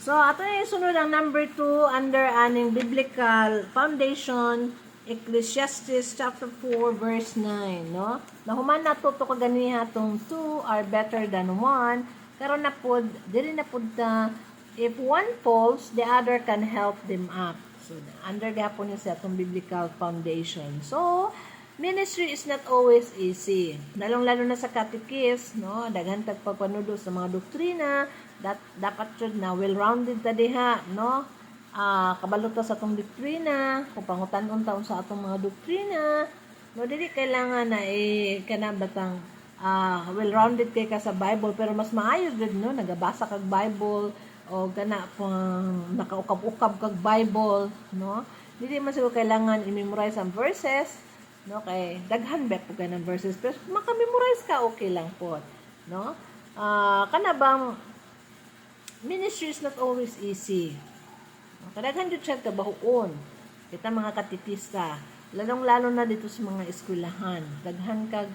So, ato na sunod ang number 2 under aning biblical foundation, Ecclesiastes chapter 4 verse 9, no? Nahuman na to kaganiha tong 2 are better than 1. Karon na pod dili na pod ta if one falls, the other can help them up. So, under gapon niya sa atong biblical foundation. So, ministry is not always easy. Lalong-lalo na sa catechist, no? Daghan tag pagpanudo sa mga doktrina, dapat jud na well-rounded ta diha, no? Kabalo ta sa atong doktrina, kung pangutan-on taon sa atong mga doktrina, no, dili kailangan na kanabatang well-rounded kay ka sa Bible, pero mas maayo gud, no, nagabasa kag Bible o gana pang nakaukab-ukab kag Bible, no? Dili man siguro kailangan i-memorize ang verses, no, kay daghan bet po ng verses, pero maka-memorize ka okay lang po, no? Kana bang ministry is not always easy. Kadaghan jud siya kabahuon. Kita mga katikista, lalong-lalo na dito sa mga eskwelahan, daghan kag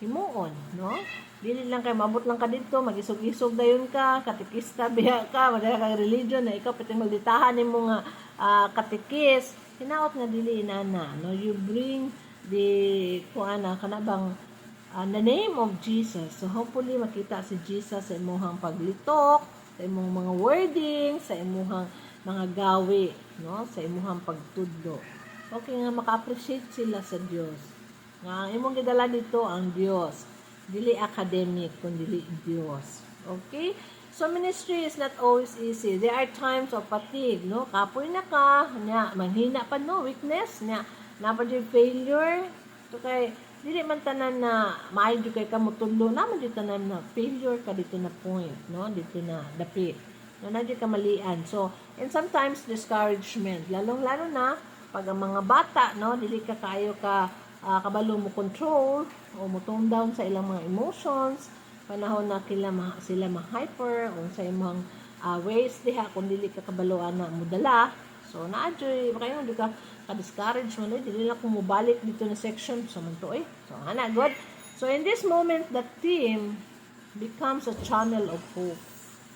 himuon, no? Dili lang kay mabot lang ka dito, magisog-isog dayon ka, katikista biya ka, madala kang religion na ikaw pati magditahan nimo nga katikis. Hinaot nga dili inana, no? You bring the kuana kanabang the name of Jesus. So hopefully makita si Jesus sa imong paglitok, sa imong mga wording, sa imong mga gawi, no? Sa imong pagtudlo. Okay nga maka-appreciate sila sa Dios. Nga imong gidala dito ang Dios. Dili academic, kundi Dios. Okay? So, ministry is not always easy. There are times of fatigue, no? Kapoy na ka, nya, manghina pa, no? Weakness, nya, napad yung failure. So, kay, dili man tanan na maayo kay ka mutudlo, naman dito tanan na failure ka dito na point, no? Dito na dapit. No, na ka malian. So, and sometimes discouragement. Lalong-lalo na, pag ang mga bata, no? Dili ka kayo ka kabalo mo control o mo tone down sa ilang mga emotions, panahon na sila ma-hyper o sa imong ways diha kung dili ka kabaloan na mudala. So naadyoy kayo di ka ka-discourage mo dili lang kung mobalik dito na section so man to so ana good. So in this moment the team becomes a channel of hope.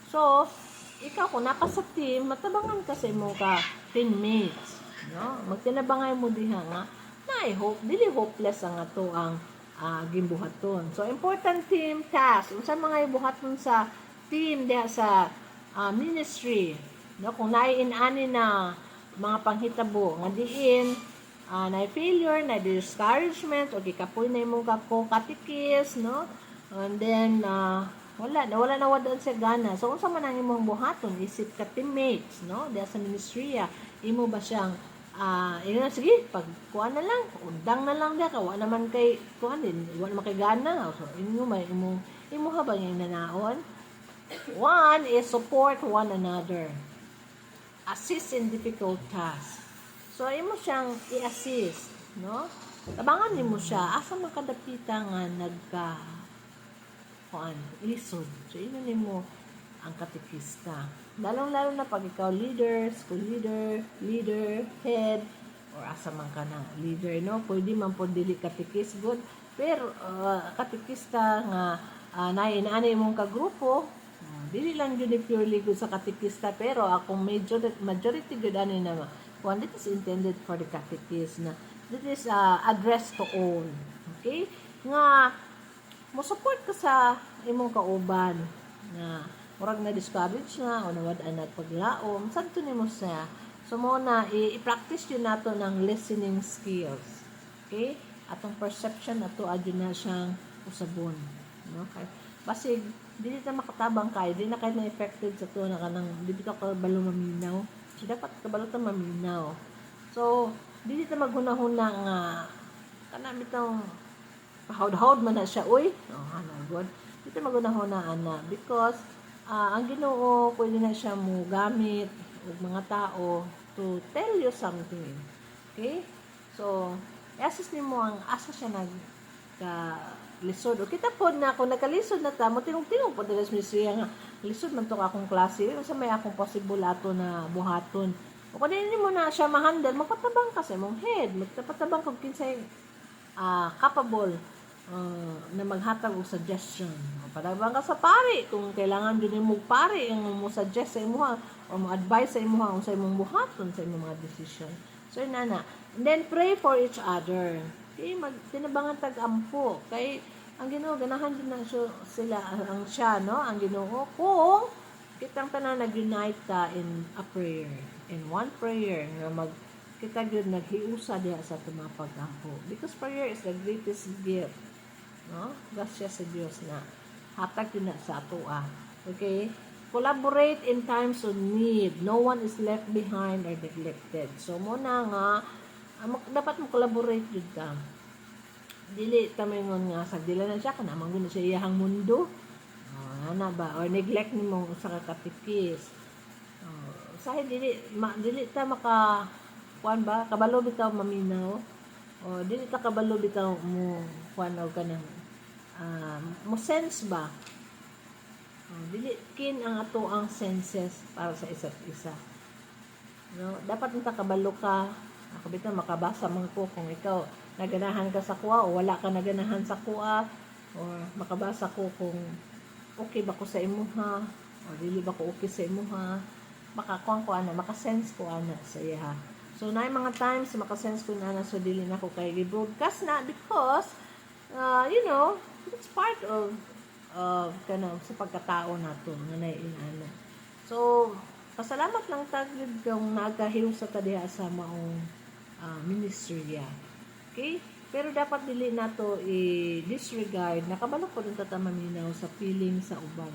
So ikaw kung napa sa team matabangan ka sa imong ka teammates, no? Magtinabangay mo diha nga na hope dili hopeless ang ato ang gimbuhaton. So important team task unsa mga ibuhaton sa team diha sa ministry, no? Kung naiin-ani na mga panghitabo nga diin na failure, na discouragement o gikapoy na imong katikis, no? And then wala na wadon sa gana. So unsa man ang imong buhaton isip ka teammates, no? Diha sa ministry imo ba siyang sige, pag kuha na lang, undang na lang diya ka, wala naman kay, kuha din, wala naman kay gana. So, imo habang yung nanaon. One is support one another. Assist in difficult tasks. So, imo siyang i-assist, no? Tabangan mo siya, asa makadapita nga ilisod. So, ino nimo ang katikista. Lalong-lalo na pag ikaw leader, school leader, head, or asa man ka na leader, no? Pwede man po dili katikis good, pero katikista nga naiinani mong kagrupo, dili lang yun purely good sa katikista, pero akong majority good ano na one that is intended for the catechist na this is addressed to all. Okay? Nga, mo support ka sa imong kauban na murag na discourage na o nawad-an at paglaom santo nimo siya. So mo na i-practice yun nato ng listening skills. Okay? Atong perception ato adyo na siyang usabon, no? Kay basig dili ta makatabang kay dili na kay na effective sa to na kanang dili ka kabalo maminaw. So dapat kabalo ta maminaw. So dili ta maghunahuna nga kana bitong pahawd-hawd man na siya uy. Oh, ana good. Dili ta maghunahuna ana because ang Ginoo pwede na siya mo gamit og mga tao to tell you something. Okay? So, i-assist nimo ang asa siya lisod. O kita po na kung nagkalisod na ta, mo tinong-tinong po dala siya nga lisod man to akong klase. Sa may akong possible ato na buhaton. O kung hindi mo na siya ma-handle, magpatabang ka sa imong head. Magpatabang kung kinsay capable na maghatag og suggestion. Padabang ka sa pari kung kailangan gyud mo pari ang mo suggest sa imuha o mo advise sa imuha kung sa imong buhaton sa imong mga decision. So inana. And then pray for each other. Okay, tinabangan tag-ampo kay ang Ginoo ganahan din na sila ang siya no ang Ginoo kung kitang tanan nag-unite ta in a prayer, in one prayer nga kita gyud naghiusa diha sa tumapag-ampo because prayer is the greatest gift, no? Grasya sa Dios na hatag yun na sa atoa. Okay? Collaborate in times of need. No one is left behind or neglected. So muna nga dapat mo collaborate jud ka. Dili ta mingon nga sagdila na siya kana man siya iyang mundo. Ana ba or neglect nimo sa katikis. Sa dili ta maka kuan ba kabalo bitaw maminaw. O dili ta kabalo bitaw mo kuan og kanang mo sense ba. Dili kin ang ato ang senses para sa isa't isa. No, dapat mo ta kabalo ka. Ako bitaw makabasa man ko kung ikaw naganahan ka sa kuha o wala ka naganahan sa kuha or makabasa ko kung okay ba ko sa imuha o dili ba ko okay sa imuha makakuha ko ana makasense ko ana sa iya. So na mga times makasense ko na ana so dili na ko kay i-broadcast na because it's part of sa pagkatao nato nga naiinana. So pasalamat lang tagid kung nagahiw sa tadiha sa maong ministry. Okay? Pero dapat dili nato i-disregard nakabalo po rin tamaminaw sa feeling sa uban.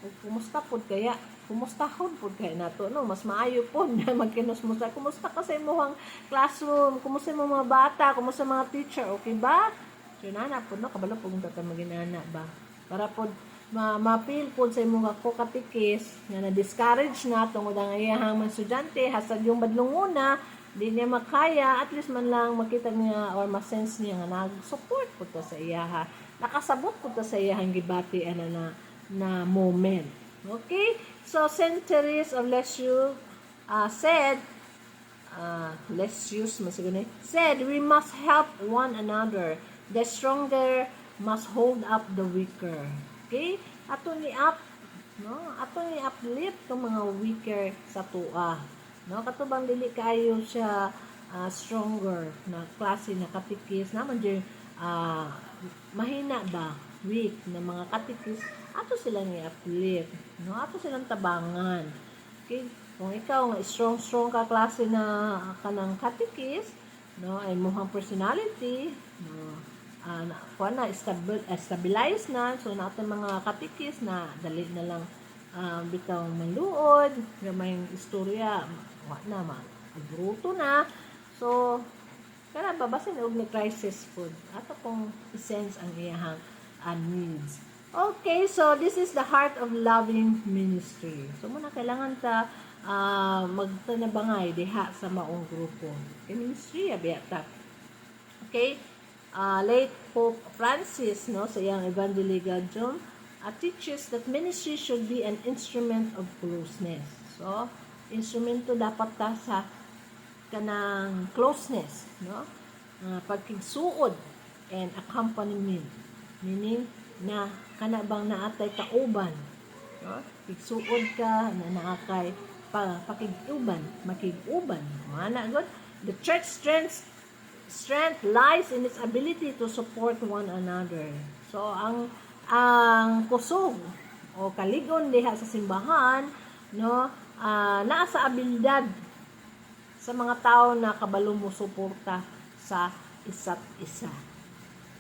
O kumusta pod kaya? Kumustahon pod kaya nato no? Mas maayo pod na magkinusmusta. Kumusta ka sa imong classroom? Kumusta imong mga bata? Kumusta mga teacher? Okay ba? So nana pod no kabalo pod tamaginana ba? Para pod ma-feel pod sa imong katikis nga na-discourage na tungod ang iyang mga estudyante hasag yung badlunguna di niya makaya, at least man lang makita niya or ma-sense niya nga nag-support po to sa iya ha. Nakasabot po to sa iya hang gibati na moment. Okay? So, Saint Therese of Lisieux said, said, we must help one another. The stronger must hold up the weaker. Okay? Ato ni uplift tong mga weaker sa tua. No, katubang dili kayo siya stronger na klase na katikis naman dyan mahina ba weak na mga katikis ato silang i-uplift no ato silang tabangan. Okay, kung ikaw nga strong ka klase na kanang katikis no ay muhang personality no stabilize na so natin mga katikis na dali na lang bitaw maluod nga may istorya na bruto na so kana babasin og ni crisis food ato kung sense ang iyang needs. Okay, so this is the Heart of Loving Ministry. So muna kailangan ta magtanabangay diha sa maong grupo kay ministry abiyata. Okay, late Pope Francis no sa iyang Evangelii teaches that ministry should be an instrument of closeness. So, instrumento dapat ta sa kanang closeness, no? Pagkigsuod and accompaniment. Meaning na kana bang naatay kauban, no? Pigsuod ka na naakay pakiguban, makiguban. Mana god, the church strength lies in its ability to support one another. So, ang kusog o kaligon diha sa simbahan no naa sa abilidad sa mga tao na kabalo mo suporta sa isa't isa.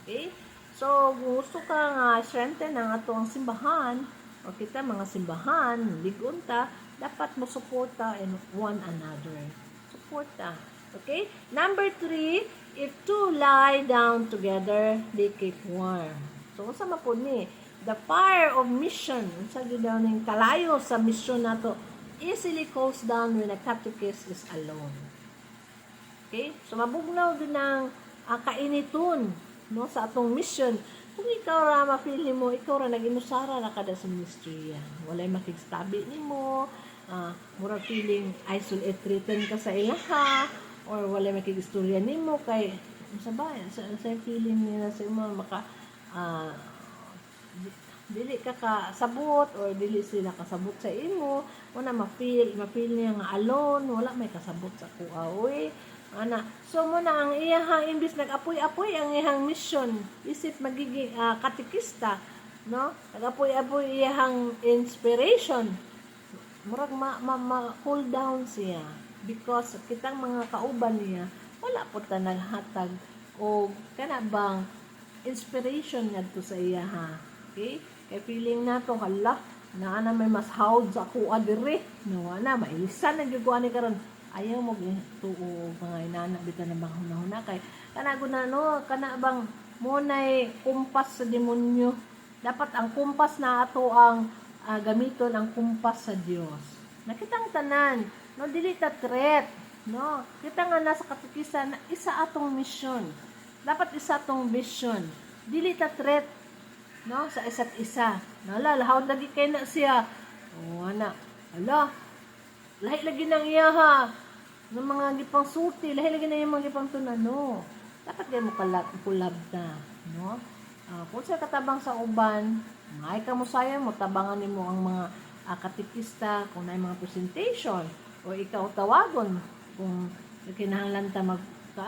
Okay, so gusto ka nga strengthen ang atong simbahan o kita mga simbahan ligon ta dapat mo suporta in one another, suporta. Okay, number 3, if two lie down together they keep warm. So, sa mapod ni, the fire of mission, sa daw ning kalayo sa mission nato, easily cools down when a catechist is alone. Okay? So, mabugnaw din ang kainiton no, sa atong mission. Kung ikaw ra, mapili mo, ikaw ra nag-inusara na kada sa ministry yan. Walay makigstabi ni mo, mura feeling isolated ka sa ilaha, or walay makig-istorya ni mo, kay, sa bayan, sa feeling nila sa imo, ah, dili ka kasabot or dili sila kasabot sa imo, una mafeel niya nga alone, wala may kasabot sa kuha oy. Ana, so mo na ang iyahang imbis nag-apoy-apoy ang iyahang mission, isip magiging katikista, no? Nag-apoy-apoy iyahang inspiration. Murag cool down siya because kitang mga kauban niya wala po ta naghatag o kana bang inspiration ngadto sa iya ha. Okay? Kay feeling nato hala na may mas hawd sa kuha diri. No ana mailisan na gyud ani karon. Ayaw mo tuo mga inana bitaw na mga hunahuna kay kana gud na no kana bang mo nay kumpas sa demonyo. Dapat ang kumpas na ato ang gamiton ang kumpas sa Dios. Nakitang tanan, no dili ta threat, no. Kita nga nasa katikisan na isa atong mission. Dapat isa atong vision. Dili ta threat, no, sa isa't isa. Nala lahawd lagi kay na siya. Oh ana, ala. Lahi lagi nang iya ha. Ng mga gipang sulti, lahi lagi na yung mga gipang tunano. Dapat kay mo kulab na, no. Kung sa katabang sa uban, may ka mo sayo mo, tabangan nimo ang mga katikista, kung na mga presentation, o ikaw tawagon, kung kinahanglan ta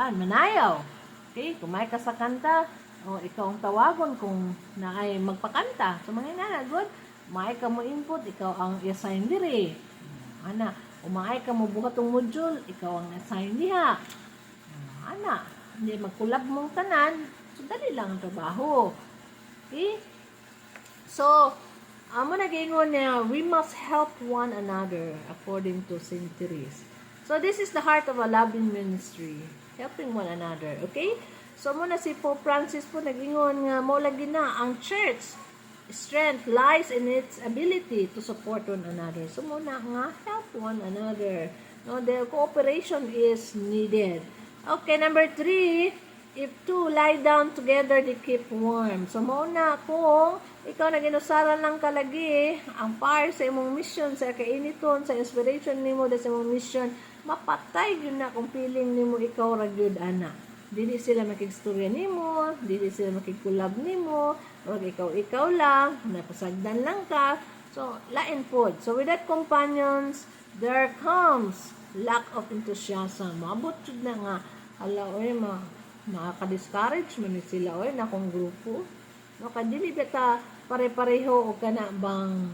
manayaw. Okay? Kung may ka sa kanta, o ikaw ang tawagon kung naay magpakanta. So, mga inana, good. May ka mo input, ikaw ang i-assign diri. Ana, umaay ka mo buhatong module, ikaw ang assign niya. Ana, hindi magkulab mong tanan, so dali lang ang trabaho. Okay? So, amo nag-ingon niya, we must help one another according to St. Therese. So, this is the heart of a loving ministry. Helping one another. Okay? So, muna si Pope Francis po nag-ingon nga, mo lagi na ang church strength lies in its ability to support one another. So, muna nga, help one another. No, the cooperation is needed. Okay, number 3, if two lie down together, they keep warm. So, muna kung ikaw na ginusaran lang kalagi, ang fire sa imong mission, sa kainiton, sa inspiration nimo, sa imong mission, mapatay yun na kung feeling nimo ikaw ragyod ana. Dili sila makigstorya nimo, dili sila makigkulab nimo, o ikaw lang, napasagdan lang ka. So, lain pod. So, without companions, there comes lack of enthusiasm. Maabot jud na nga, ala, oy, makaka-discourage man sila, oy, na kong grupo. No, kadili beta pare-pareho o kana bang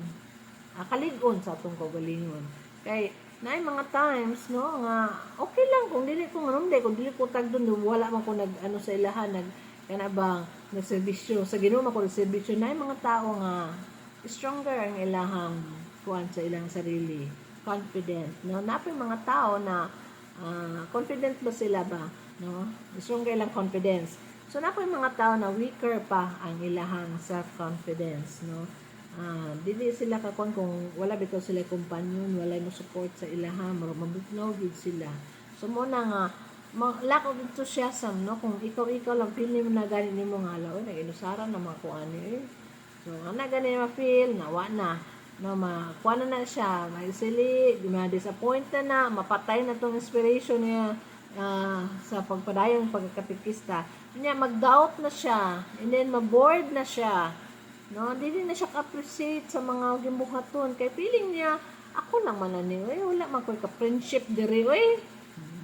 kalig-on sa atong kagalingon. Kay, na mga times, no, nga, okay lang kung dili ko kung dili ko tag doon, wala man ko nag-ano sa ilahan, kana bang nagserbisyo sa Ginoo man ko nagserbisyo na mga tao nga stronger ang ilahang kuan sa ilang sarili, confident, no, napay mga tao na confident ba sila ba, no, stronger lang confidence. So napay mga tao na weaker pa ang ilahang self-confidence, no. Dili sila kakon kung wala bitaw sila companion, wala mo support sa ilahang, mabugnaw gid sila. So mo na nga lack of enthusiasm, no, kung ikaw lang feel mo na gani nimo nga law na inusaran na makuan ni. So ana gani ma-feel nawa na, no, makuan na siya, maisili, ma-disappoint na, mapatay na tong inspiration niya sa pagpadayong pagkakatikista. Kanya mag-doubt na siya, and then ma-bored na siya. No, dili na siya ka-appreciate sa mga gimbuhaton kay feeling niya ako lang man ani, wala man koy ka-friendship diri,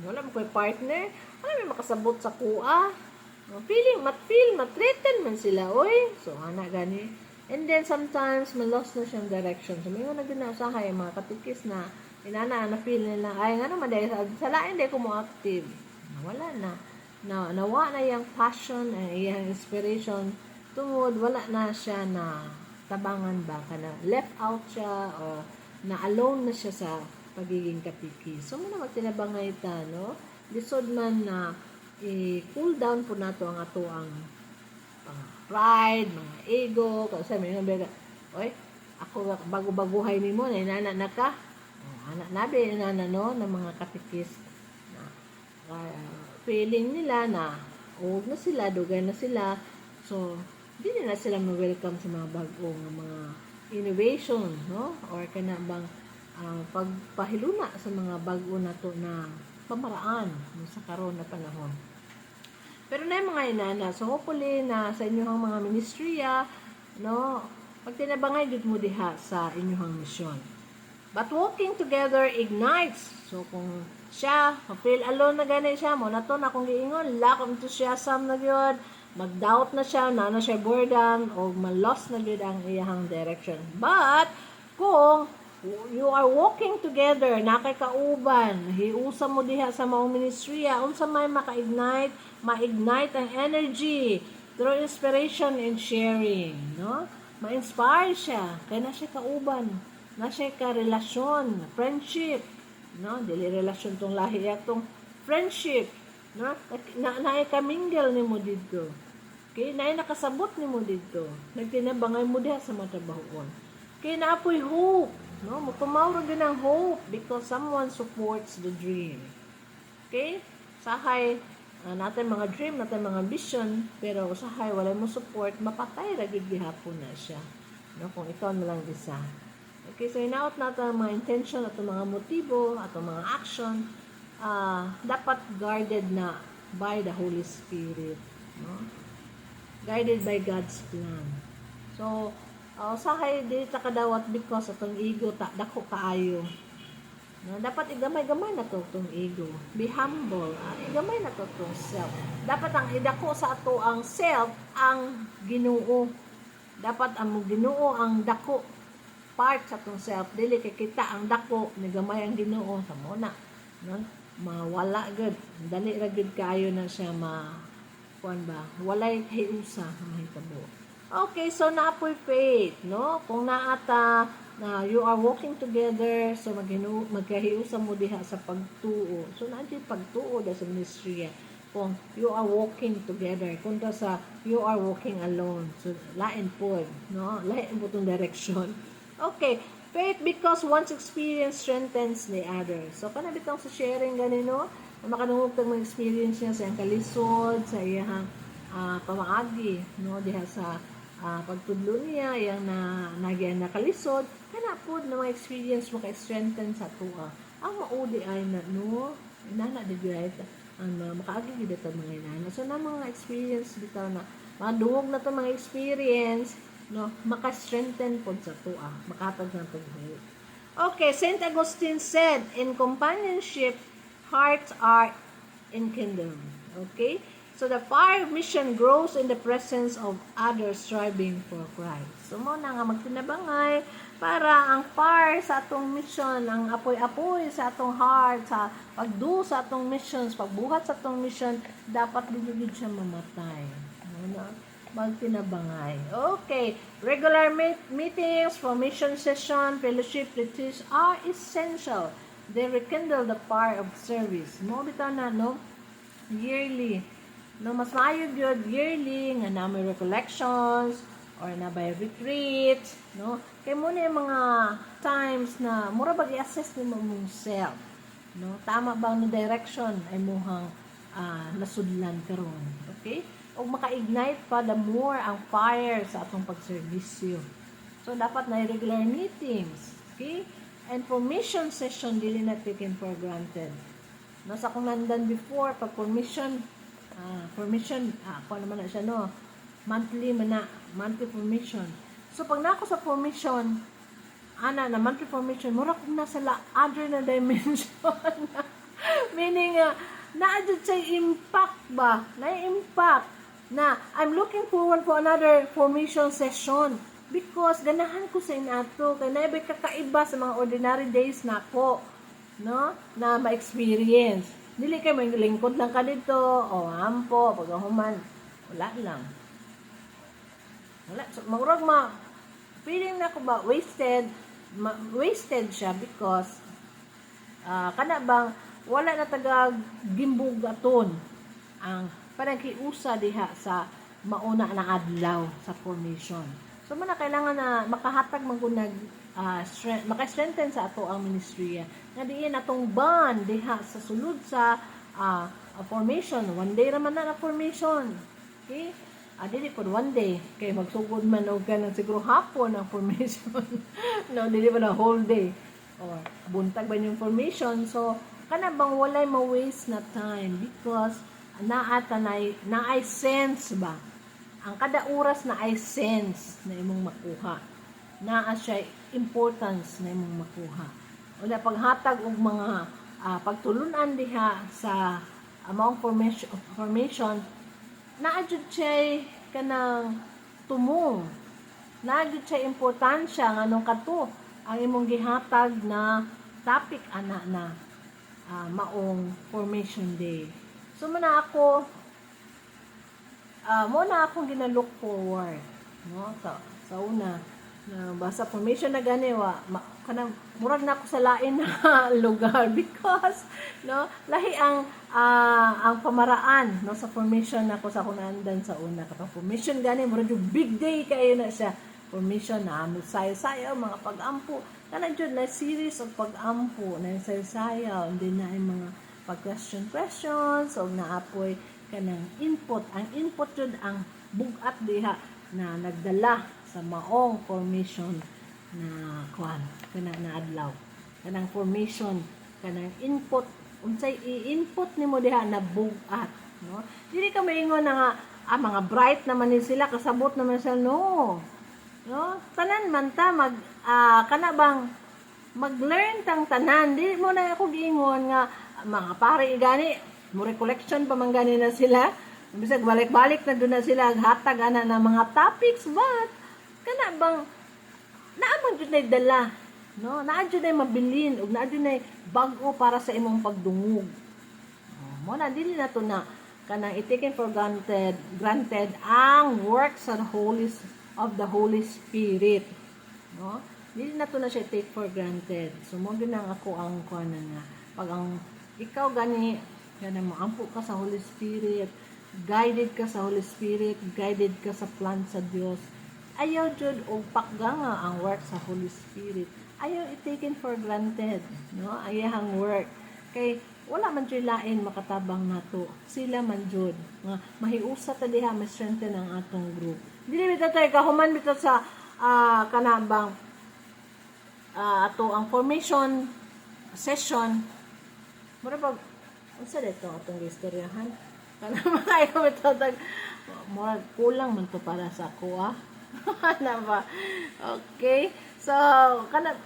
wala man koy partner, wala may makasabot sa kuha. No, feeling ma-threaten man sila, so ana gani. And then sometimes ma-lost na siyang direction. So may mga nagdinasahay mga katikis na inana na feel nila ay nga naman dahil sa lain dahil ko mo active. Wala na. Nawa na yung passion and yung inspiration tungod wala na siya na tabangan ba kana left out siya o na alone na siya sa pagiging katiki. So muna magtinabangay ta, no, lisod man na cool down po nato ang ato ang pride, mga ego, kasi may nga ako bago-baguhay nimo na inana na ka, anak nabi inana, no, ng mga katikis na feeling nila na old na sila, dugay na sila, so hindi na sila ma-welcome sa mga bagong mga innovation, no? Or kana bang pagpahiluna sa mga bago na to na pamaraan no, sa karon na panahon. Pero na yung mga inana. So, hopefully, na sa inyong mga ministriya, no, pagtinabangay gid mo diha sa inyong misyon. But walking together ignites. So, kung siya, feel alone na gani siya, mo na to na kung giingon, lack of enthusiasm na gyud, mag-doubt na siya, na siya boredom, o ma-lost na gyud ang iyang direction. But, kung you are walking together, nakakauban, hiusa mo diha sa maong ministriya, unsa may ma-ignite ang energy through inspiration and sharing, no? Ma-inspire siya, kaya na siya kauban, na siya ka-relasyon, friendship, no? Dili relasyon tong lahi atong friendship, no? Na ka-mingle nimo didto. Okay, na nakasabot nimo didto. Nagtinabangay mo diha sa matrabahoon. Kaya naapoy hope, no? Magpamauro din ang hope because someone supports the dream. Okay? Sahay, natin mga dream, natin mga vision, pero usahay, wala mo support, mapatay ragid gihapon na siya. No? Kung ikaw na lang isa. Okay, so inaot natin ang mga intention, at mga motibo, at mga action, dapat guarded na by the Holy Spirit. No? Guided by God's plan. So, usahay, di ta kadawat because atong ego, dako kaayo. No, dapat igamay-gamay na to itong ego. Be humble. Igamay na to itong self. Dapat ang idako sa ato ang self, ang Ginoo. Dapat ang Ginoo ang dako part sa itong self. Dili kay kita ang dako, nigamay ang Ginoo sa muna. No? Mawala gud. Dali ra gud kaayo na siya kuan ba? Walay hiusa ang mahitabo. Okay, so naapoy faith, no? Kung naata na you are walking together, so magkahiusa mo diha sa pagtuo. So naanti pagtuo da sa ministry. Kung you are walking together, kung sa you are walking alone. So lain po, no? Lain po tong direction. Okay, faith because one's experience strengthens the other. So kana bitong sa sharing ganino, makanungog tag mga experience niya sa iyang kalisod, sa iyang pamaagi, no? Diha sa pagtudlo niya, yang nagyan nakalisod, kana po na mga experience mo ka-strengthen sa tuwa. Ang maudi ay na, no? Inana, di right? Ang makaagi dito mga inana. So, na mga experience dito na, madungog na to mga experience, no? Maka-strengthen po sa tuwa. Makatag na to. Okay, St. Augustine said, in companionship, hearts are enkindled. Okay? So, the fire of mission grows in the presence of others striving for Christ. So, mo na nga magtinabangay para ang fire sa atong mission, ang apoy-apoy sa atong heart, sa pagdo sa atong missions, pagbuhat sa atong mission, dapat ligid siya mamatay. Magtinabangay. Okay. Regular meetings, formation session, fellowship, retreats are essential. They rekindle the fire of service. Mo bitaw na, no? Yearly. No, mas maayo gyud yearly nga na may recollections or na by retreat, no? Kay mo na yung mga times na mura ba i-assess nimo mong self, no? Tama ba ang direction ay muhang nasudlan karon, okay? O maka-ignite pa the more ang fire sa atong pagserbisyo. So dapat na regular meetings, okay? And formation session dili na taken for granted. Nasa kung nandan before pag formation ako naman na siya, no? Monthly formation. So, pag na ako sa formation, na monthly formation, mura kong nasa other na dimension. Meaning, na-adjust sa impact ba? Na-impact na I'm looking forward for another formation session because ganahan ko sa inato, kaya naibay kakaiba sa mga ordinary days na ako, no? Na ma-experience. Dili kay may lingkod lang ka dito, o ampo, pagkahuman, wala lang. Wala. So, feeling na ko ba, wasted siya because, kana bang, wala na gimbog aton ang panagkiusa diha sa mauna na adlaw sa formation. So, man kailangan na makahatag magunag maka-strengthen sa ato ang ministry nga diin atong bond diha sa sulod sa formation. One day raman na formation, okay? Dili po one day kay magsugod man og kanang siguro hapon ang formation. No, dili ba na whole day or buntag ba yung formation. So kana bang walay ma-waste na time because na ay sense ba. Ang kada oras na ay sense na imong makuha. Naa siya importance na imong makuha. Wala paghatag og mga pagtulunan diha sa among formation naa jud siya kanang tumong. Naa jud siya importansya nganong kadto ang imong gihatag na topic ana na maong formation day. So muna ako muna akong ginalook forward, no? Sa una na basta formation na gani kanang murag na ako sa lain na lugar because no lahi ang pamaraan no sa formation nako sa kunandan sa una kapag formation gani murag yung big day kayo na siya formation na sayo-sayo mga pag-ampo kana jud na series of pag-ampo na sayo-sayo din na mga questions o naapoy kanang input. Ang input yun ang bugat diha na nagdala sa maong formation na kwan kana na adlaw. Kanang formation, kanang input, unsay i-input nimo diha na bugat, no? Dili ka maingon na nga mga bright naman ni sila kasabot naman sila no. No? Tanan man ta kana bang mag-learn tang tanan. Di mo na ako giingon nga mga pare gani mo recollection pa man gani na sila bisag balik-balik na doon na sila hatag ana na mga topics but kana bang naamon jud na dala no naa jud na mabilin ug naa jud na bag-o para sa imong pagdungog mo na dili na to na kanang i-taken for granted ang works of the Holy Spirit no dili na to na siya take for granted so mo gyud nang ako ang kuan nga pag ang ikaw gani kana maampo ka sa Holy Spirit, guided ka sa Holy Spirit, guided ka sa plan sa Dios. Ayaw jud og pakganga ang work sa Holy Spirit. Ayaw i-taken for granted, no? Ayahang work. Kay wala man jud lain makatabang nato. Sila man jud nga mahiusa ta diha ma-strengthen ang atong group. Dili bitaw tay kahuman bitaw sa kanabang ato ang formation session. Mura pag unsa dito atong istoryahan kana maayo mitotag mo kulang man to para sa ako na ba okay so kana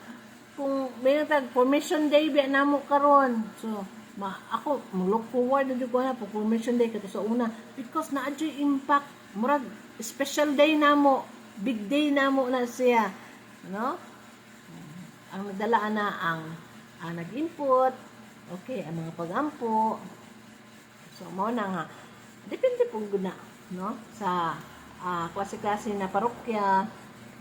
kung may tag formation day biya namo karon so ako look forward na jud ko na formation day kato sa una because naa jud impact murag special day namo big day namo na siya no ang nadala na ang nag-input okay, ang mga pag-ampo. So, mo na nga. Depende po guna, no? Sa klase-klase na parokya,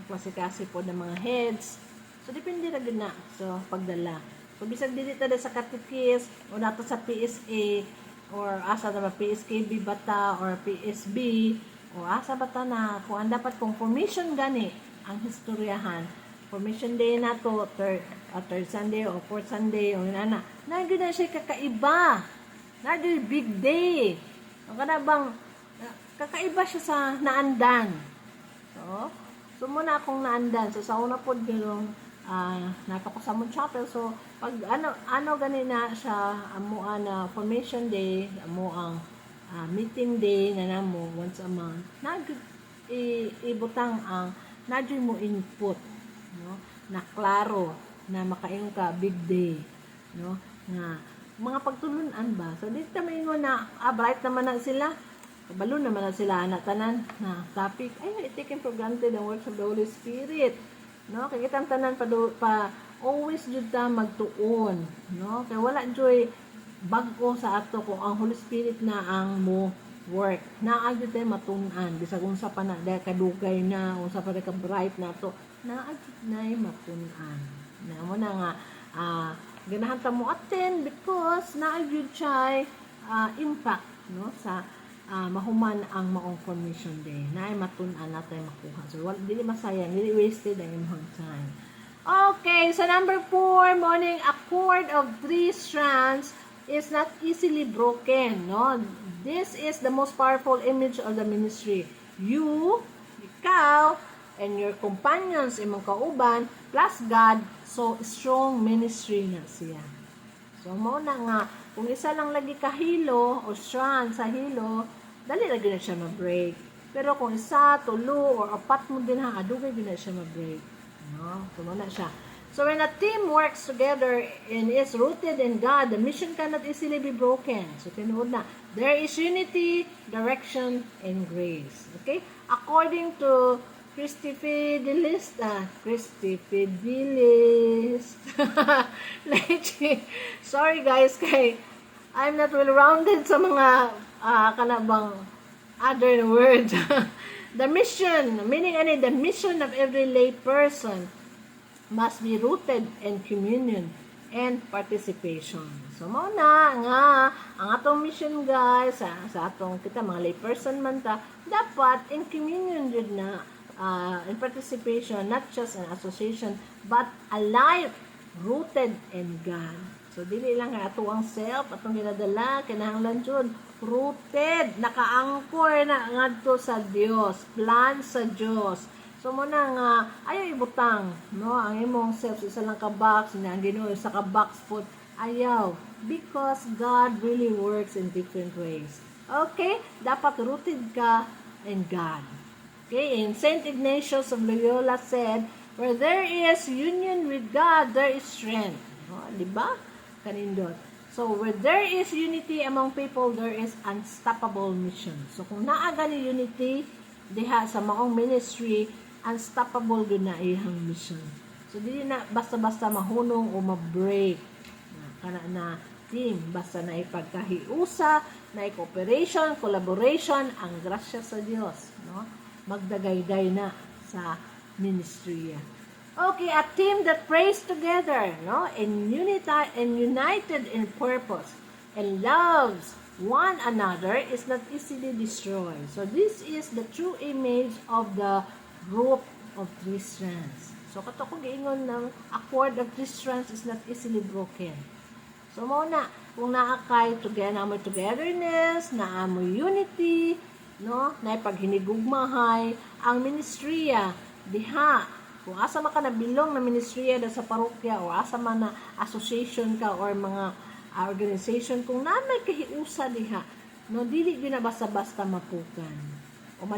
klase-klase po ng mga heads. So, depende na guna. So, pagdala. So, bisag dili tada sa katikis, o nato sa PSA, or asa na ba PSKB bata, or PSB, o asa bata na, kung ang dapat kung formation gani, ang historyahan, formation day na to, third Sunday o fourth Sunday o inana. Nagyo na siya kakaiba. Nagyo big day. O kada bang kakaiba siya sa naandan. So muna akong naandan. So sa una po yung nakapasamon chapel. So pag ano gani na siya amo na formation day, amo ang meeting day na namo once a month. Nagyo ibutang ang nagyo mo input. No? Na klaro na makaingon ka big day no nga mga pagtulunan ba so dito maingon na bright naman na sila kabalo naman na sila anak tanan na topic ay taken for granted ang works of the Holy Spirit no kay kitang tanan pa always jud ta magtuon no kay wala joy bag-o sa ato kung ang Holy Spirit na ang mo work naa jud tay matun-an bisag unsa pa na kadugay na unsa pa ka bright na to naa jud nay matun-an na mo na nga ganahan ta mo attend because naa jud siya impact no sa mahuman ang maong formation day naay matun-an natay makuha so wala dili masayang dili wasted ang imong time. Okay, so number 4 morning a cord of 3 strands is not easily broken no. This is the most powerful image of the ministry. You, ikaw, and your companions, imong kauban, plus God, so strong ministry na siya. So mao na nga kung isa lang lagi ka hilo o strand sa hilo, dali lagi na siya ma-break. Pero kung isa, tulo, or apat mo din ha, adugay din na siya ma-break. No? Tumo na siya. So when a team works together and is rooted in God, the mission cannot easily be broken. So tinuod na, there is unity, direction, and grace. Okay? According to Christophidelis. Sorry guys, kay I'm not well-rounded sa mga kanabang other words. The mission, meaning the mission of every lay person must be rooted in communion and participation. So, mao na nga, ang atong mission guys, sa atong kita, mga lay person man ta, dapat in communion yun na, in participation, not just an association, but a life rooted in God. So, dili lang nga ato ang self, atong ginadala, kinahanglan yun, rooted, naka-anchor na ngadto sa Dios, plan sa Dios. So muna nga ayaw ibutang, no, ang imong self isa lang ka box, na ang Ginoo sa ka box food, ayaw, because God really works in different ways. Okay, dapat rooted ka in God. Okay, and Saint Ignatius of Loyola said, where there is union with God, there is strength. No, di ba? Kanindot. So, where there is unity among people, there is unstoppable mission. So, kung naaga ni unity, diha sa maong ministry, unstoppable yun na ihang mission. So, di na basta-basta mahunong o ma-break na team. Basta na ipagkahiusa, na cooperation, collaboration, ang grasya sa Diyos. No? Magdagayday na sa ministry. Okay, a team that prays together, no, and united in purpose and loves one another is not easily destroyed. So this is the true image of the rope of three strands. So kato ko giingon ng a cord of three strands is not easily broken. So mao na kung naakay togetherness, naamoy unity, no, na paghinigugmahay ang ministriya diha. Kung asa man ka nabilong na ministriya sa parokya o asa man na association ka or mga organization, kung nanay kahiusa diha, no, dili gyud na basta-basta mapukan o